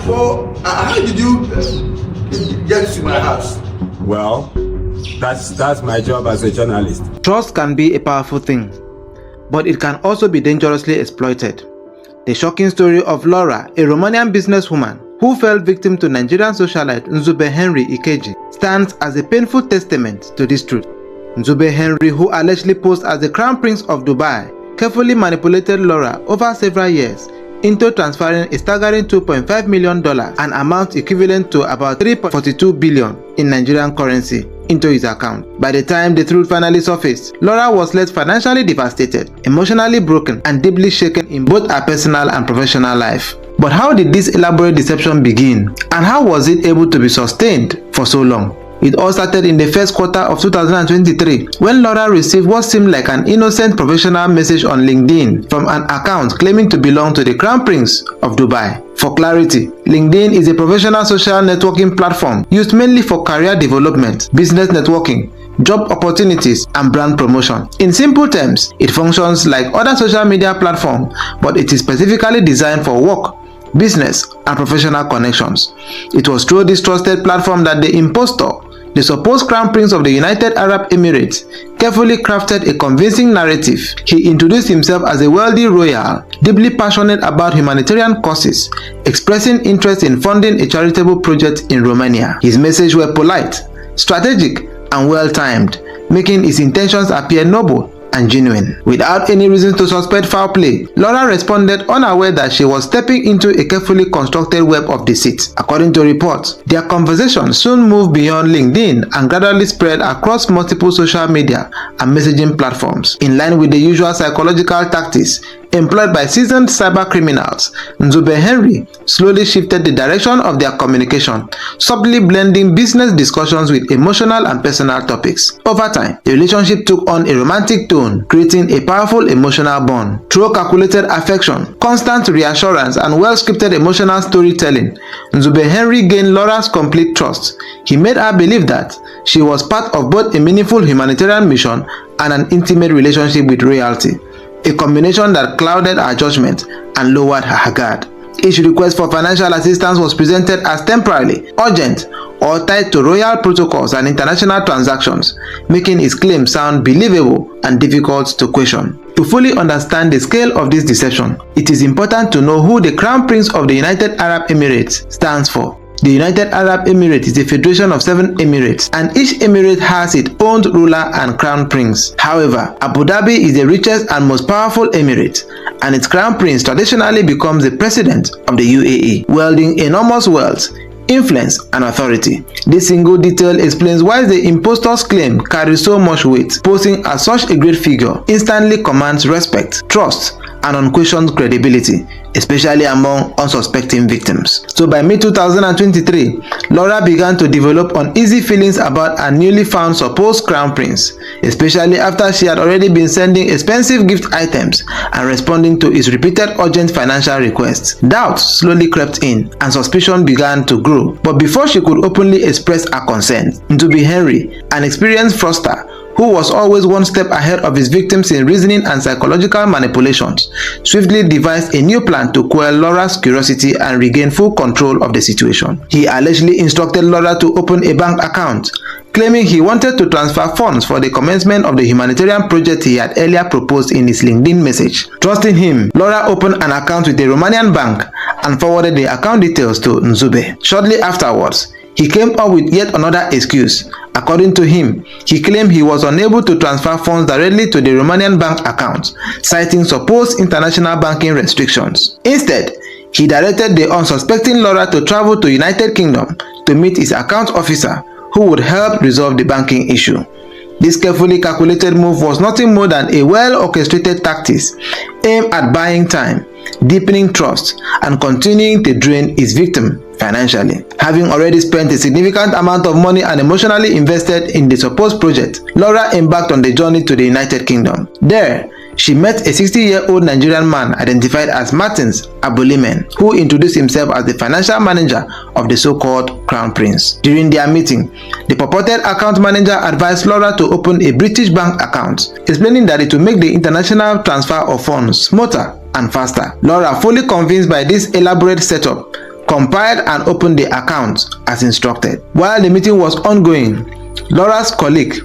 So, how did you get to my house? Well, that's my job as a journalist. Trust can be a powerful thing, but it can also be dangerously exploited. The shocking story of Laura, a Romanian businesswoman who fell victim to Nigerian socialite Nzube Henry Ikeji, stands as a painful testament to this truth. Nzube Henry, who allegedly posed as the Crown Prince of Dubai, carefully manipulated Laura over several years into transferring a staggering $2.5 million, an amount equivalent to about 3.42 billion in Nigerian currency, into his account. By the time the truth finally surfaced, Laura was left financially devastated, emotionally broken, and deeply shaken in both her personal and professional life. But how did this elaborate deception begin, and how was it able to be sustained for so long? It all started in the first quarter of 2023 when Laura received what seemed like an innocent professional message on LinkedIn from an account claiming to belong to the Crown Prince of Dubai. For clarity, LinkedIn is a professional social networking platform used mainly for career development, business networking, job opportunities, and brand promotion. In simple terms, it functions like other social media platforms, but it is specifically designed for work, business, and professional connections. It was through this trusted platform that the impostor, the supposed Crown Prince of the United Arab Emirates, carefully crafted a convincing narrative. He introduced himself as a wealthy royal, deeply passionate about humanitarian causes, expressing interest in funding a charitable project in Romania. His messages were polite, strategic, and well-timed, making his intentions appear noble and genuine. Without any reason to suspect foul play, Laura responded unaware that she was stepping into a carefully constructed web of deceit. According to reports, their conversation soon moved beyond LinkedIn and gradually spread across multiple social media and messaging platforms. In line with the usual psychological tactics employed by seasoned cyber criminals, Nzube Henry slowly shifted the direction of their communication, subtly blending business discussions with emotional and personal topics. Over time, the relationship took on a romantic tone, creating a powerful emotional bond. Through calculated affection, constant reassurance, and well-scripted emotional storytelling, Nzube Henry gained Laura's complete trust. He made her believe that she was part of both a meaningful humanitarian mission and an intimate relationship with royalty, a combination that clouded her judgment and lowered her guard. Each request for financial assistance was presented as temporarily urgent or tied to royal protocols and international transactions, making his claim sound believable and difficult to question. To fully understand the scale of this deception, it is important to know who the Crown Prince of the United Arab Emirates stands for. The United Arab Emirates is a federation of 7 emirates, and each emirate has its own ruler and crown prince. However, Abu Dhabi is the richest and most powerful emirate, and its crown prince traditionally becomes the president of the UAE, wielding enormous wealth, influence, and authority. This single detail explains why the impostor's claim carries so much weight. Posing as such a great figure instantly commands respect, trust, and unquestioned credibility, especially among unsuspecting victims. So by mid-2023, Laura began to develop uneasy feelings about her newly found supposed crown prince, especially after she had already been sending expensive gift items and responding to his repeated urgent financial requests. Doubt slowly crept in and suspicion began to grow. But before she could openly express her concern, Nzube Henry, an experienced fraudster who was always one step ahead of his victims in reasoning and psychological manipulations, swiftly devised a new plan to quell Laura's curiosity and regain full control of the situation. He allegedly instructed Laura to open a bank account, claiming he wanted to transfer funds for the commencement of the humanitarian project he had earlier proposed in his LinkedIn message. Trusting him, Laura opened an account with a Romanian bank and forwarded the account details to Nzube. Shortly afterwards, he came up with yet another excuse. According to him, he claimed he was unable to transfer funds directly to the Romanian bank account, citing supposed international banking restrictions. Instead, he directed the unsuspecting Laura to travel to United Kingdom to meet his account officer, who would help resolve the banking issue. This carefully calculated move was nothing more than a well-orchestrated tactic aimed at buying time, deepening trust, and continuing to drain his victim financially. Having already spent a significant amount of money and emotionally invested in the supposed project, Laura embarked on the journey to the United Kingdom. There, she met a 60-year-old Nigerian man identified as Martins Abulimen, who introduced himself as the financial manager of the so-called Crown Prince. During their meeting, the purported account manager advised Laura to open a British bank account, explaining that it would make the international transfer of funds smoother and faster. Laura, fully convinced by this elaborate setup, compiled and opened the account as instructed. While the meeting was ongoing, Laura's colleague,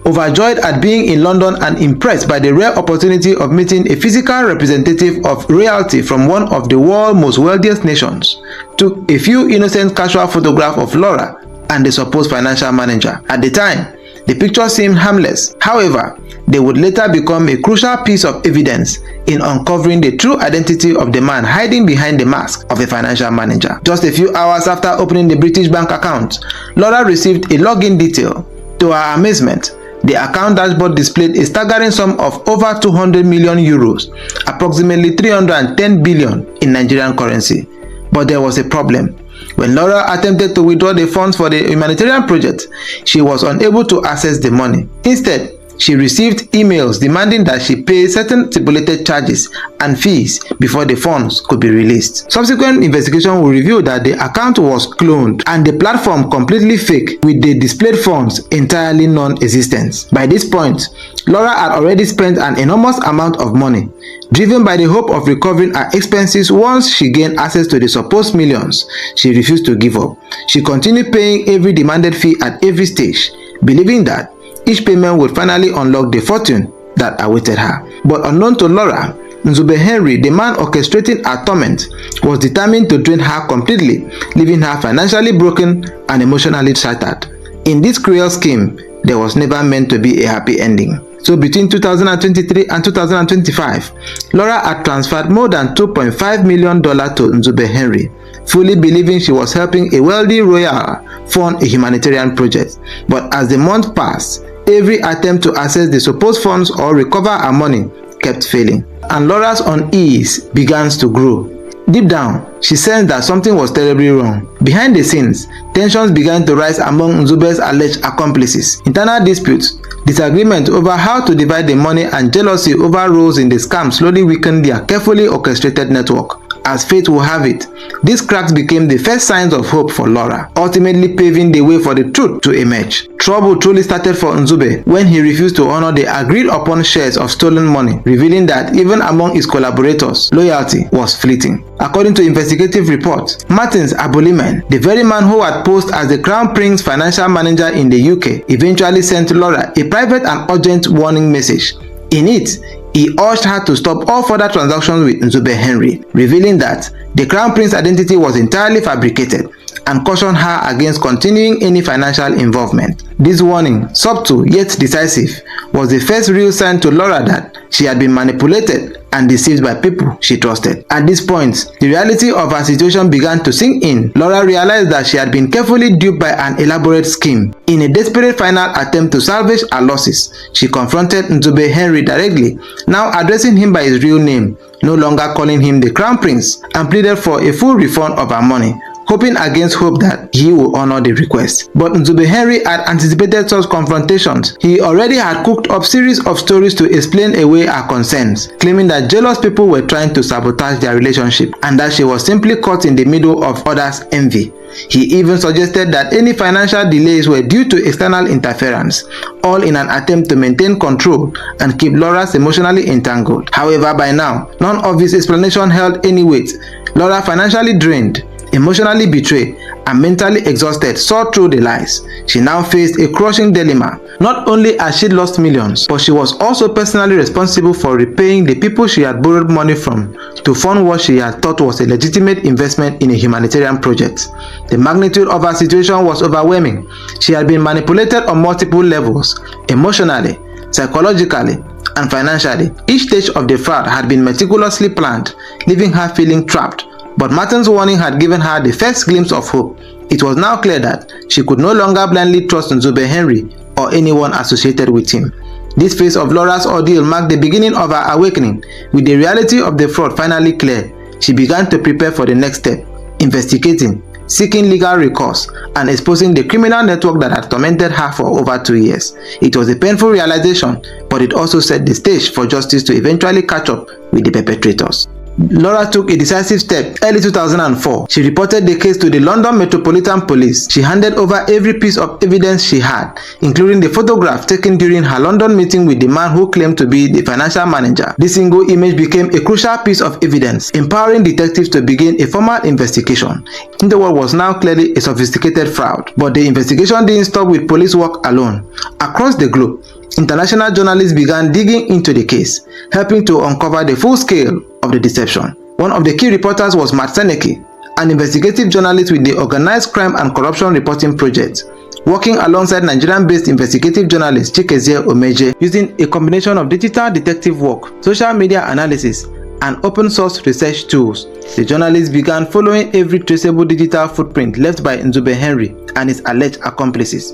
overjoyed at being in London and impressed by the rare opportunity of meeting a physical representative of royalty from one of the world's most wealthiest nations, took a few innocent casual photographs of Laura and the supposed financial manager. At the time, the picture seemed harmless. However, they would later become a crucial piece of evidence in uncovering the true identity of the man hiding behind the mask of a financial manager. Just a few hours after opening the British bank account, Laura received a login detail. To her amazement, the account dashboard displayed a staggering sum of over 200 million euros, approximately 310 billion in Nigerian currency. But there was a problem. When Laura attempted to withdraw the funds for the humanitarian project, she was unable to access the money. Instead, she received emails demanding that she pay certain stipulated charges and fees before the funds could be released. Subsequent investigation will reveal that the account was cloned and the platform completely fake, with the displayed funds entirely non-existent. By this point, Laura had already spent an enormous amount of money. Driven by the hope of recovering her expenses once she gained access to the supposed millions, she refused to give up. She continued paying every demanded fee at every stage, believing that each payment would finally unlock the fortune that awaited her. But unknown to Laura, Nzube Henry, the man orchestrating her torment, was determined to drain her completely, leaving her financially broken and emotionally shattered. In this cruel scheme, there was never meant to be a happy ending. So between 2023 and 2025, Laura had transferred more than $2.5 million to Nzube Henry, fully believing she was helping a wealthy royal fund a humanitarian project. But as the month passed, every attempt to access the supposed funds or recover her money kept failing, and Laura's unease began to grow. Deep down, she sensed that something was terribly wrong. Behind the scenes, tensions began to rise among Nzube's alleged accomplices. Internal disputes, disagreement over how to divide the money, and jealousy over roles in the scam slowly weakened their carefully orchestrated network. As fate will have it, these cracks became the first signs of hope for Laura, ultimately paving the way for the truth to emerge. Trouble truly started for Nzube when he refused to honor the agreed upon shares of stolen money, revealing that even among his collaborators, loyalty was fleeting. According to investigative report, Martins Aboliman, the very man who had posed as the Crown Prince financial manager in the UK, eventually sent Laura a private and urgent warning message. In it, he urged her to stop all further transactions with Nzube Henry, revealing that the Crown Prince identity was entirely fabricated, and cautioned her against continuing any financial involvement. This warning, subtle yet decisive, was the first real sign to Laura that she had been manipulated and deceived by people she trusted. At this point, the reality of her situation began to sink in. Laura realized that she had been carefully duped by an elaborate scheme. In a desperate final attempt to salvage her losses, she confronted Nzube Henry directly, now addressing him by his real name, no longer calling him the Crown Prince, and pleaded for a full refund of her money, hoping against hope that he would honor the request. But Nzube Henry had anticipated such confrontations. He already had cooked up a series of stories to explain away her concerns, claiming that jealous people were trying to sabotage their relationship and that she was simply caught in the middle of others' envy. He even suggested that any financial delays were due to external interference, all in an attempt to maintain control and keep Laura emotionally entangled. However, by now, none of his explanation held any weight. Laura, financially drained, emotionally betrayed, and mentally exhausted, saw through the lies. She now faced a crushing dilemma. Not only had she lost millions, but she was also personally responsible for repaying the people she had borrowed money from to fund what she had thought was a legitimate investment in a humanitarian project. The magnitude of her situation was overwhelming. She had been manipulated on multiple levels, emotionally, psychologically, and financially. Each stage of the fraud had been meticulously planned, leaving her feeling trapped. But Martin's warning had given her the first glimpse of hope. It was now clear that she could no longer blindly trust Nzube Henry or anyone associated with him. This phase of Laura's ordeal marked the beginning of her awakening. With the reality of the fraud finally clear, she began to prepare for the next step, investigating, seeking legal recourse, and exposing the criminal network that had tormented her for over 2 years. It was a painful realization, but it also set the stage for justice to eventually catch up with the perpetrators. Laura took a decisive step. Early 2004, she reported the case to the London Metropolitan Police. She handed over every piece of evidence she had, including the photograph taken during her London meeting with the man who claimed to be the financial manager. This single image became a crucial piece of evidence, empowering detectives to begin a formal investigation into what was now clearly a sophisticated fraud. But the investigation didn't stop with police work alone. Across the globe, international journalists began digging into the case, helping to uncover the full scale of the deception. One of the key reporters was Matt Seneke, an investigative journalist with the Organized Crime and Corruption Reporting Project, working alongside Nigerian-based investigative journalist Chikezie Omeje. Using a combination of digital detective work, social media analysis, and open-source research tools, the journalists began following every traceable digital footprint left by Nzube Henry and his alleged accomplices.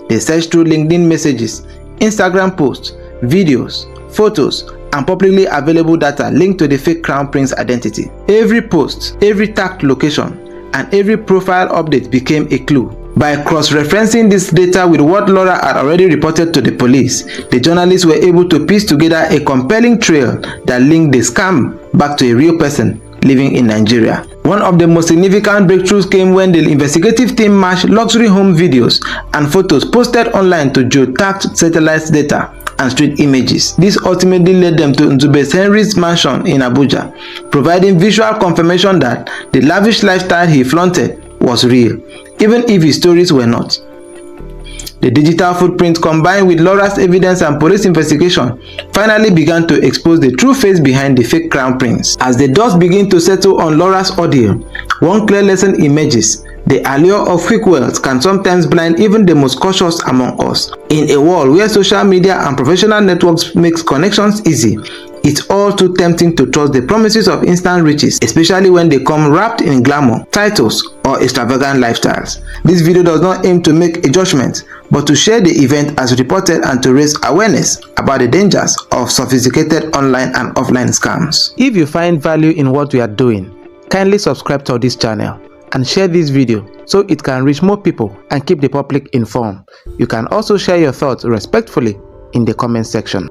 They searched through LinkedIn messages, Instagram posts, videos, photos, and publicly available data linked to the fake Crown Prince identity. Every post, every tagged location, and every profile update became a clue. By cross-referencing this data with what Laura had already reported to the police, the journalists were able to piece together a compelling trail that linked the scam back to a real person living in Nigeria. One of the most significant breakthroughs came when the investigative team matched luxury home videos and photos posted online to geotagged satellite data and street images. This ultimately led them to Nzube Henry's mansion in Abuja, providing visual confirmation that the lavish lifestyle he flaunted was real, even if his stories were not. The digital footprint, combined with Laura's evidence and police investigation, finally began to expose the true face behind the fake Crown Prince. As the dust began to settle on Laura's ordeal, one clear lesson emerges: the allure of quick wealth can sometimes blind even the most cautious among us. In a world where social media and professional networks make connections easy, it's all too tempting to trust the promises of instant riches, especially when they come wrapped in glamour, titles, or extravagant lifestyles. This video does not aim to make a judgment, but to share the event as reported and to raise awareness about the dangers of sophisticated online and offline scams. If you find value in what we are doing, kindly subscribe to this channel and share this video so it can reach more people and keep the public informed. You can also share your thoughts respectfully in the comment section.